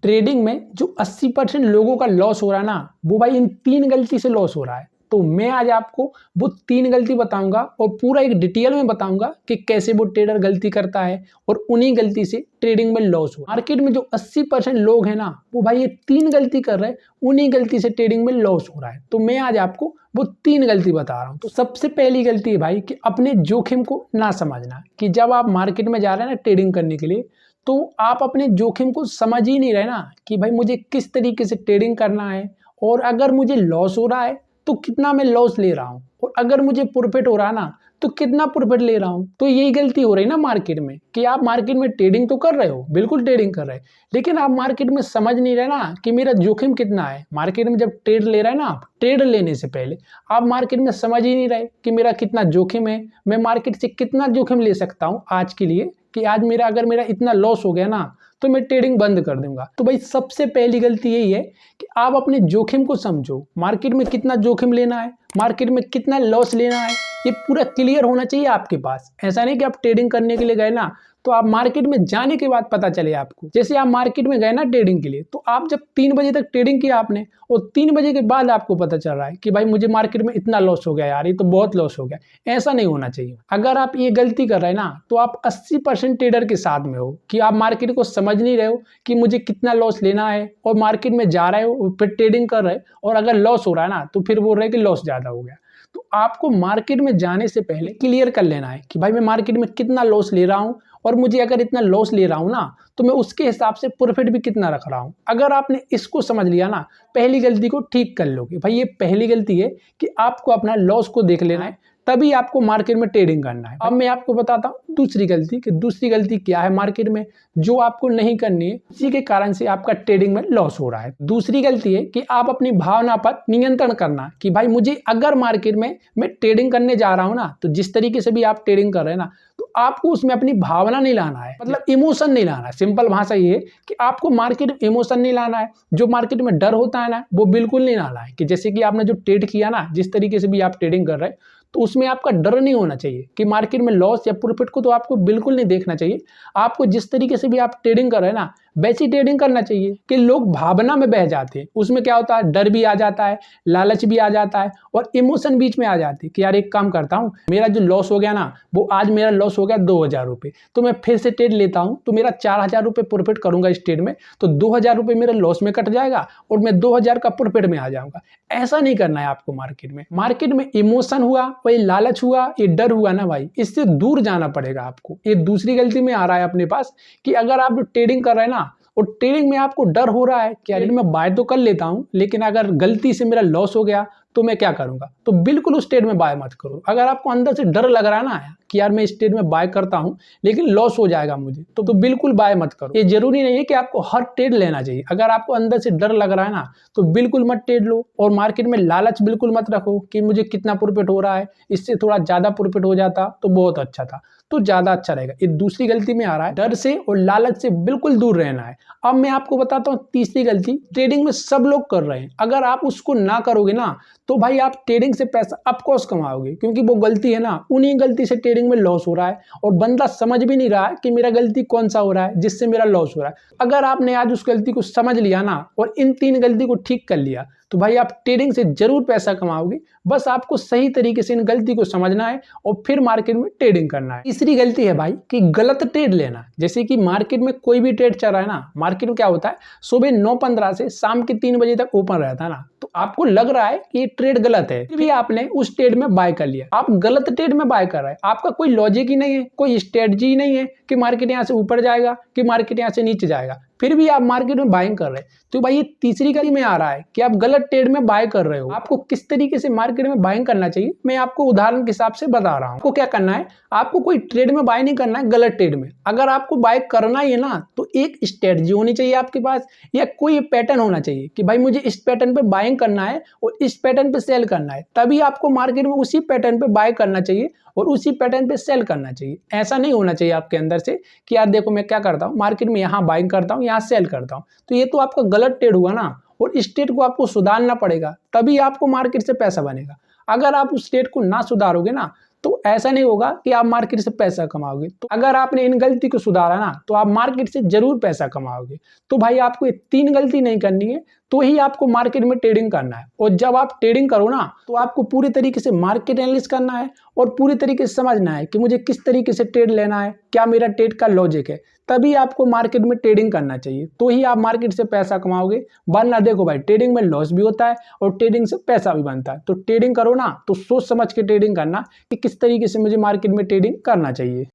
Trading में जो 80% लोगों का लॉस हो रहा है ना, वो भाई इन 3 गलती से लॉस हो रहा है। तो मैं आज आपको वो 3 गलती बताऊंगा और पूरा एक डिटेल में बताऊंगा कि कैसे वो ट्रेडर गलती करता है और उन्हीं गलती से ट्रेडिंग में लॉस हुआ। मार्केट में जो 80% लोग हैं ना, वो भाई ये 3 गलती कर रहे हैं, उन्हीं गलती से ट्रेडिंग में लॉस हो रहा है। तो मैं आज आपको वो 3 गलती बता रहा हूँ। तो सबसे पहली गलती है भाई कि अपने जोखिम को ना समझना, कि जब आप मार्केट में जा रहे हैं ना ट्रेडिंग करने के लिए, तो आप अपने जोखिम को समझ ही नहीं रहे ना कि भाई मुझे किस तरीके से ट्रेडिंग करना है, और अगर मुझे लॉस हो रहा है तो कितना मैं लॉस ले रहा हूँ, और अगर मुझे प्रॉफिट हो रहा है ना तो कितना प्रॉफिट ले रहा हूँ। तो यही गलती हो रही है ना मार्केट में, कि आप मार्केट में ट्रेडिंग तो कर रहे हो, बिल्कुल ट्रेडिंग कर रहे हैं, लेकिन आप मार्केट में समझ नहीं रहे ना कि मेरा जोखिम कितना है। मार्केट में जब ट्रेड ले रहे हैं ना, आप ट्रेड लेने से पहले आप मार्केट में समझ ही नहीं रहे कि मेरा कितना जोखिम है, मैं मार्केट से कितना जोखिम ले सकता हूँ आज के लिए, कि आज अगर मेरा इतना लॉस हो गया ना तो मैं ट्रेडिंग बंद कर दूंगा। तो भाई सबसे पहली गलती यही है कि आप अपने जोखिम को समझो। मार्केट में कितना जोखिम लेना है, मार्केट में कितना लॉस लेना है, ये पूरा क्लियर होना चाहिए आपके पास। ऐसा नहीं कि आप ट्रेडिंग करने के लिए गए ना तो आप मार्केट में जाने के बाद पता चले आपको। जैसे आप मार्केट में गए ना ट्रेडिंग के लिए, तो आप जब 3 बजे तक ट्रेडिंग किया आपने, और 3 बजे के बाद आपको पता चल रहा है कि भाई मुझे मार्केट में इतना लॉस हो गया यार, ये तो बहुत लॉस हो गया। ऐसा नहीं होना चाहिए। अगर आप ये गलती कर रहे हैं ना, तो आप 80% ट्रेडर के साथ में हो, कि आप मार्केट को समझ नहीं रहे हो कि मुझे कितना लॉस लेना है, और मार्केट में जा रहे हो फिर ट्रेडिंग कर रहे हो, और अगर लॉस हो रहा है ना तो फिर बोल रहे हैं कि लॉस ज़्यादा हो गया। तो आपको मार्केट में जाने से पहले क्लियर कर लेना है कि भाई मैं मार्केट में कितना लॉस ले रहा हूँ, और मुझे अगर इतना लॉस ले रहा हूँ ना तो मैं उसके हिसाब से प्रॉफिट भी कितना रख रहा हूँ। अगर आपने इसको समझ लिया ना, पहली गलती को ठीक कर लोगे। भाई ये पहली गलती है कि आपको अपना लॉस को देख लेना है, तभी आपको मार्केट में ट्रेडिंग करना है। अब मैं आपको बताता हूँ दूसरी गलती, कि दूसरी गलती क्या है मार्केट में जो आपको नहीं करनी है, इसी के कारण से आपका ट्रेडिंग में लॉस हो रहा है। दूसरी गलती है कि आप अपनी भावना पर नियंत्रण करना, कि भाई मुझे अगर मार्केट में मैं ट्रेडिंग करने जा रहा हूँ ना, तो जिस तरीके से भी आप ट्रेडिंग कर रहे हैं ना, तो आपको उसमें अपनी भावना नहीं लाना है, मतलब इमोशन नहीं लाना है। सिंपल भाषा ये है कि आपको मार्केट में इमोशन नहीं लाना है। जो मार्केट में डर होता है ना, वो बिल्कुल नहीं लाना है। कि जैसे कि आपने जो ट्रेड किया ना, जिस तरीके से भी आप ट्रेडिंग कर रहे हैं, तो उसमें आपका डर नहीं होना चाहिए कि मार्केट में लॉस या प्रॉफिट को तो आपको बिल्कुल नहीं देखना चाहिए। आपको जिस तरीके से भी आप ट्रेडिंग कर रहे हैं ना, वैसी ट्रेडिंग करना चाहिए। कि लोग भावना में बह जाते हैं, उसमें क्या होता है, डर भी आ जाता है, लालच भी आ जाता है, और इमोशन बीच में आ जाती है कि यार एक काम करता हूँ, मेरा जो लॉस हो गया ना, वो आज मेरा लॉस हो गया 2000 रुपये, तो मैं फिर से ट्रेड लेता हूँ, तो मेरा 4000 रुपये प्रॉफिट करूंगा इस ट्रेड में, तो 2000 रुपये मेरा लॉस में कट जाएगा और मैं 2000 का प्रॉफिट में आ जाऊंगा। ऐसा नहीं करना है आपको। मार्केट में इमोशन हुआ, ये लालच हुआ, ये डर हुआ ना भाई, इससे दूर जाना पड़ेगा आपको। ये दूसरी गलती में आ रहा है अपने पास, कि अगर आप ट्रेडिंग कर रहे हैं ना, और ट्रेडिंग में आपको डर हो रहा है कि यार मैं बाय तो कर लेता हूं, लेकिन अगर गलती से मेरा लॉस हो गया तो मैं क्या करूंगा, तो बिल्कुल उस ट्रेड में बाय मत करो। अगर आपको अंदर से डर लग रहा है ना कि यार मैं इस ट्रेड में बाय करता हूं लेकिन लॉस हो जाएगा मुझे, तो बिल्कुल बाय मत करो। ये जरूरी नहीं है कि आपको हर ट्रेड लेना चाहिए। अगर आपको अंदर से डर लग रहा है ना, तो बिल्कुल मत ट्रेड लो। और मार्केट में लालच बिल्कुल मत रखो कि मुझे कितना प्रॉफिट हो रहा है, इससे थोड़ा ज्यादा प्रॉफिट हो जाता तो बहुत अच्छा था, तो ज्यादा अच्छा रहेगा। ये दूसरी गलती में आ रहा है। डर से और लालच से बिल्कुल दूर रहना है। अब मैं आपको बताता हूँ तीसरी गलती, ट्रेडिंग में सब लोग कर रहे हैं, अगर आप उसको ना करोगे ना, तो भाई आप ट्रेडिंग से पैसा ऑफकोर्स कमाओगे, क्योंकि वो गलती है ना, उन्हीं गलती से ट्रेडिंग में लॉस हो रहा है, और बंदा समझ भी नहीं रहा है कि मेरा गलती कौन सा हो रहा है जिससे मेरा लॉस हो रहा है। अगर आपने आज उस गलती को समझ लिया ना, और इन 3 गलती को ठीक कर लिया, तो भाई आप ट्रेडिंग से जरूर पैसा कमाओगे। बस आपको सही तरीके से इन गलती को समझना है और फिर मार्केट में ट्रेडिंग करना है। तीसरी गलती है भाई कि गलत ट्रेड लेना। जैसे कि मार्केट में कोई भी ट्रेड चल रहा है ना, मार्केट में क्या होता है, सुबह 9:15 से शाम के 3 बजे तक ओपन रहता है ना, तो आपको लग रहा है कि ये ट्रेड गलत है, फिर भी आपने उस ट्रेड में बाय कर लिया। आप गलत ट्रेड में बाय कर रहे हैं, आपका कोई लॉजिक ही नहीं है, कोई स्ट्रेटजी नहीं है कि मार्केट यहाँ से ऊपर जाएगा कि मार्केट यहाँ से नीचे जाएगा, फिर भी आप मार्केट में बाइंग कर रहे हैं। तो भाई ये तीसरी गलती में आ रहा है कि आप गलत ट्रेड में बाय कर रहे हो। आपको किस तरीके से मार्केट में बाइंग करना चाहिए, मैं आपको उदाहरण के हिसाब से बता रहा हूँ। आपको क्या करना है, आपको कोई ट्रेड में बाय नहीं करना है, गलत ट्रेड में। अगर आपको बाय करना ही है ना, तो एक स्ट्रेटजी होनी चाहिए आपके पास, या कोई पैटर्न होना चाहिए कि भाई मुझे इस पैटर्न पे बाइंग करना है और इस पैटर्न पे सेल करना है, तभी आपको मार्केट में उसी पैटर्न पे बाय करना चाहिए और उसी पैटर्न पे सेल करना चाहिए। ऐसा नहीं होना चाहिए आपके अंदर से कि यार देखो मैं क्या करता हूँ, मार्केट में यहाँ बाइंग करता हूँ, यहाँ सेल करता हूँ, तो ये तो आपका गलत ट्रेड हुआ ना, और इस ट्रेड को आपको सुधारना पड़ेगा, तभी आपको मार्केट से पैसा बनेगा। अगर आप उस ट्रेड को ना सुधारोगे ना, तो ऐसा नहीं होगा कि आप मार्केट से पैसा कमाओगे। तो अगर आपने इन गलती को सुधारा ना तो आप मार्केट से जरूर पैसा कमाओगे। तो भाई आपको ये 3 गलती नहीं करनी है, तो ही आपको मार्केट में ट्रेडिंग करना है। और जब आप ट्रेडिंग करो ना तो आपको पूरी तरीके से मार्केट एनालिसिस करना है और पूरी तरीके से समझना है कि मुझे किस तरीके से ट्रेड लेना है, क्या मेरा ट्रेड का लॉजिक है। तभी आपको मार्केट में ट्रेडिंग करना चाहिए, तो ही आप मार्केट से पैसा कमाओगे। वरना देखो भाई, ट्रेडिंग में लॉस भी होता है और ट्रेडिंग से पैसा भी बनता है। तो ट्रेडिंग करो ना तो सोच समझ के ट्रेडिंग करना कि किस तरीके से मुझे मार्केट में ट्रेडिंग करना चाहिए।